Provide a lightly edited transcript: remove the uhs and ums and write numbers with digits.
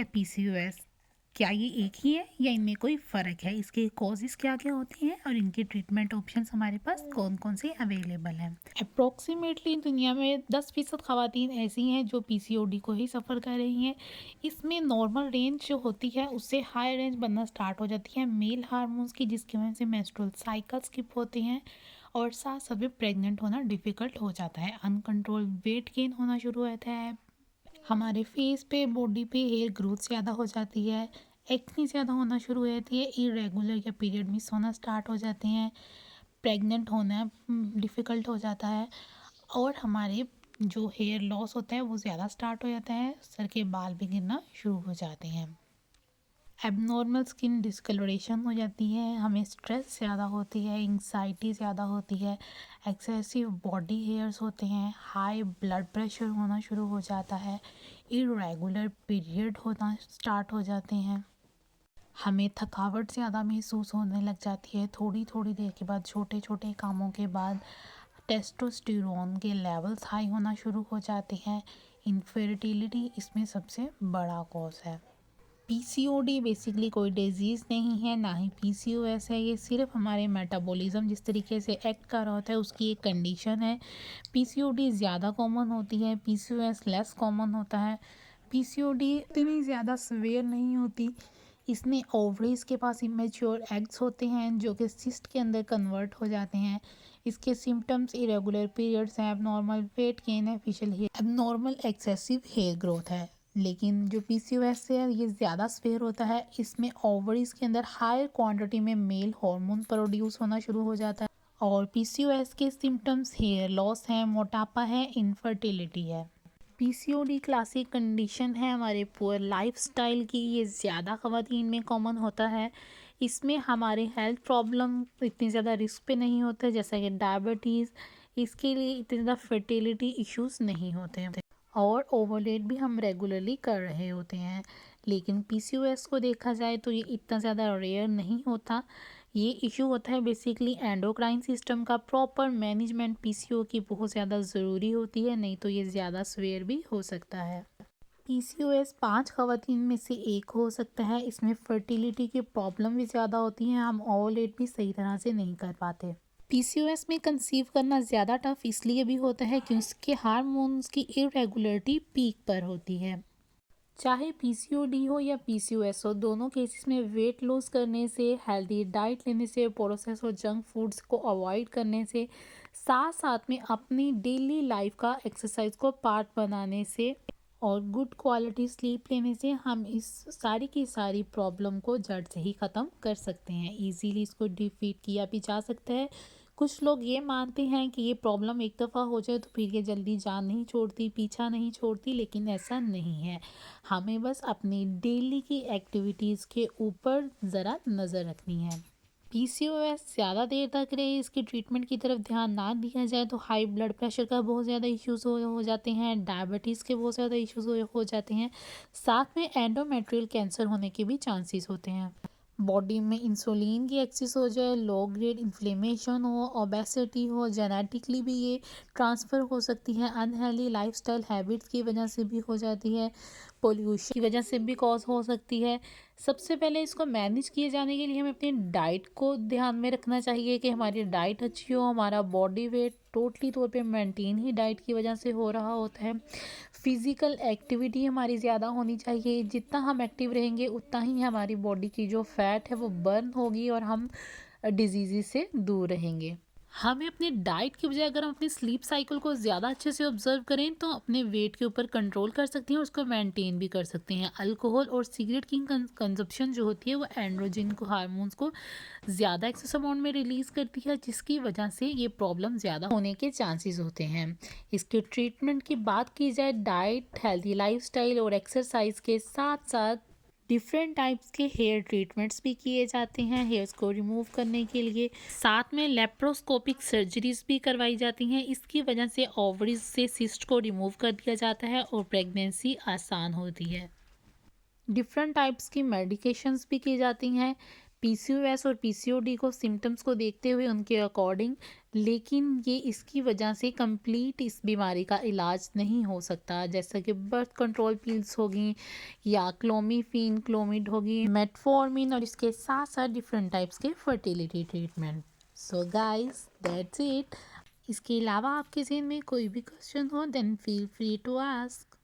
या पीसीओएस, क्या ये एक ही है या इनमें कोई फ़र्क है? इसके कॉजेज़ क्या-क्या होते हैं और इनके ट्रीटमेंट ऑप्शंस हमारे पास कौन-कौन से अवेलेबल हैं? अप्रॉक्सीमेटली दुनिया में 10% ख़वातीन ऐसी हैं जो पीसीओडी को ही सफ़र कर रही हैं। इसमें नॉर्मल रेंज जो होती है उससे हाई रेंज बनना स्टार्ट हो जाती है मेल हार्मोन्स की, जिसकी वजह से मेंस्ट्रुअल साइकिल स्किप होते हैं और साथ-साथ में प्रेग्नेंट होना डिफ़िकल्ट हो जाता है। अनकंट्रोल वेट गेन होना शुरू होता है। हमारे फेस पे, बॉडी पे हेयर ग्रोथ ज़्यादा हो जाती है, एक्ने ज़्यादा होना शुरू हो जाती है, इरेगुलर या पीरियड मिस होना स्टार्ट हो जाते हैं, प्रेग्नेंट होना डिफ़िकल्ट हो जाता है और हमारे जो हेयर लॉस होता है वो ज़्यादा स्टार्ट हो जाता है, सर के बाल भी गिरना शुरू हो जाते हैं। एबनॉर्मल स्किन डिस्कलरेशन हो जाती है, हमें स्ट्रेस ज़्यादा होती है, एंग्जाइटी ज़्यादा होती है, एक्सेसिव बॉडी हेयर्स होते हैं, हाई ब्लड प्रेशर होना शुरू हो जाता है, इरेगुलर पीरियड होना स्टार्ट हो जाते हैं, हमें थकावट ज़्यादा महसूस होने लग जाती है, थोड़ी थोड़ी देर के बाद, छोटे छोटे कामों के बाद टेस्टोस्टेरोन के लेवल्स हाई होना शुरू हो जाते हैं। इनफर्टिलिटी इसमें सबसे बड़ा कॉज है। पीसीओडी बेसिकली कोई डिजीज़ नहीं है, ना ही पीसीओएस है, ये सिर्फ हमारे मेटाबॉलिज्म जिस तरीके से एक्ट कर रहा होता है उसकी एक कंडीशन है। पीसीओडी ज़्यादा कॉमन होती है, पीसीओएस लेस कॉमन होता है। पीसीओडी इतनी ज़्यादा सीवियर नहीं होती, इसमें ओवरीज के पास इमेच्योर एग्स होते हैं जो कि सिस्ट के अंदर कन्वर्ट हो जाते हैं। इसके सिम्टम्स इरेगुलर पीरियड्स हैं, एबनॉर्मल वेट गेन है, facial hair, abnormal excessive hair growth है। लेकिन जो पीसीओएस है ये ज़्यादा स्पेयर होता है, इसमें ओवरीज के अंदर हायर क्वांटिटी में मेल हार्मोन प्रोड्यूस होना शुरू हो जाता है और पीसीओएस के सिम्टम्स हेयर लॉस है, मोटापा है, इनफर्टिलिटी है। पीसीओडी क्लासिक कंडीशन है हमारे पुअर लाइफस्टाइल की, ये ज़्यादा ख़वातीन में कॉमन होता है। इसमें हमारे हेल्थ प्रॉब्लम इतनी ज़्यादा रिस्क पे नहीं होते, जैसा कि डायबिटीज़, इसके लिए इतने ज़्यादा फर्टिलिटी इश्यूज नहीं होते हैं और ओवरवेट भी हम रेगुलरली कर रहे होते हैं। लेकिन पीसीओएस को देखा जाए तो ये इतना ज़्यादा रेयर नहीं होता। ये इशू होता है बेसिकली एंडोक्राइन सिस्टम का प्रॉपर मैनेजमेंट पीसीओ की बहुत ज़्यादा ज़रूरी होती है, नहीं तो ये ज़्यादा सीवियर भी हो सकता है। पीसीओएस 5 ख़वातीन में से एक हो सकता है, इसमें फर्टिलिटी की प्रॉब्लम भी ज़्यादा होती हैं, हम ओवुलेट भी सही तरह से नहीं कर पाते। पीसीओएस में कंसीव करना ज़्यादा टफ इसलिए भी होता है क्योंकि उसके हार्मोन्स की इरेगुलरिटी पीक पर होती है। चाहे पीसीओडी हो या पीसीओएस हो, दोनों केसेस में वेट लॉस करने से, हेल्दी डाइट लेने से, प्रोसेस और जंक फूड्स को अवॉइड करने से, साथ साथ में अपनी डेली लाइफ का एक्सरसाइज को पार्ट बनाने से और गुड क्वालिटी स्लीप लेने से हम इस सारी की सारी प्रॉब्लम को जड़ से ही ख़त्म कर सकते हैं। इजीली इसको डिफीट किया भी जा सकता है। कुछ लोग ये मानते हैं कि ये प्रॉब्लम एक दफ़ा हो जाए तो फिर ये जल्दी जान नहीं छोड़ती, पीछा नहीं छोड़ती, लेकिन ऐसा नहीं है। हमें बस अपनी डेली की एक्टिविटीज़ के ऊपर ज़रा नज़र रखनी है। पीसीओएस ज़्यादा देर तक रहे, इसकी ट्रीटमेंट की तरफ ध्यान ना दिया जाए तो हाई ब्लड प्रेशर का बहुत ज़्यादा इश्यूज़ हो जाते हैं, डायबिटीज़ के बहुत ज़्यादा इश्यूज़ हो जाते हैं, साथ में एंडोमेट्रियल कैंसर होने के भी चांसेस होते हैं। बॉडी में इंसुलिन की एक्सेस हो जाए, लो ग्रेड इन्फ्लेमेशन हो, ओबेसिटी हो, जेनेटिकली भी ये ट्रांसफ़र हो सकती है, अनहेल्दी लाइफस्टाइल हैबिट्स की वजह से भी हो जाती है, पोल्यूशन की वजह से भी कॉज हो सकती है। सबसे पहले इसको मैनेज किए जाने के लिए हमें अपनी डाइट को ध्यान में रखना चाहिए कि हमारी डाइट अच्छी हो, हमारा बॉडी वेट टोटली तौर पे मेंटेन ही डाइट की वजह से हो रहा होता है। फिज़िकल एक्टिविटी हमारी ज़्यादा होनी चाहिए, जितना हम एक्टिव रहेंगे उतना ही हमारी बॉडी की जो फैट है वो बर्न होगी और हम डिजीज़ से दूर रहेंगे। हमें अपनी डाइट की बजाय अगर हम अपनी स्लीप साइकिल को ज़्यादा अच्छे से ऑब्जर्व करें तो अपने वेट के ऊपर कंट्रोल कर सकते हैं और उसको मेंटेन भी कर सकते हैं। अल्कोहल और सिगरेट की कंजप्शन जो होती है वो एंड्रोजन को हार्मोन्स को ज़्यादा एक्सेस अमाउंट में रिलीज़ करती है, जिसकी वजह से ये प्रॉब्लम ज़्यादा होने के चांसेस होते हैं। इसके ट्रीटमेंट की बात की जाए, डाइट, हेल्दी लाइफस्टाइल और एक्सरसाइज के साथ साथ डिफरेंट टाइप्स के हेयर ट्रीटमेंट्स भी किए जाते हैं हेयर्स को रिमूव करने के लिए, साथ में लेप्रोस्कोपिक सर्जरीज भी करवाई जाती हैं। इसकी वजह से ओवरीज से सिस्ट को रिमूव कर दिया जाता है और प्रेगनेंसी आसान होती है। डिफरेंट टाइप्स की मेडिकेशंस भी की जाती हैं। पीसीओएस और पीसीओडी को सिम्टम्स को देखते हुए उनके अकॉर्डिंग लेकिन ये इसकी वजह से कंप्लीट इस बीमारी का इलाज नहीं हो सकता, जैसा कि बर्थ कंट्रोल पिल्स होगी या क्लोमीफिन क्लोमिड होगी, मेटफॉर्मिन, और इसके साथ साथ डिफरेंट टाइप्स के fertility treatment. So guys that's it. इसके अलावा आपके ज़हन में कोई भी क्वेश्चन हो then feel free to ask.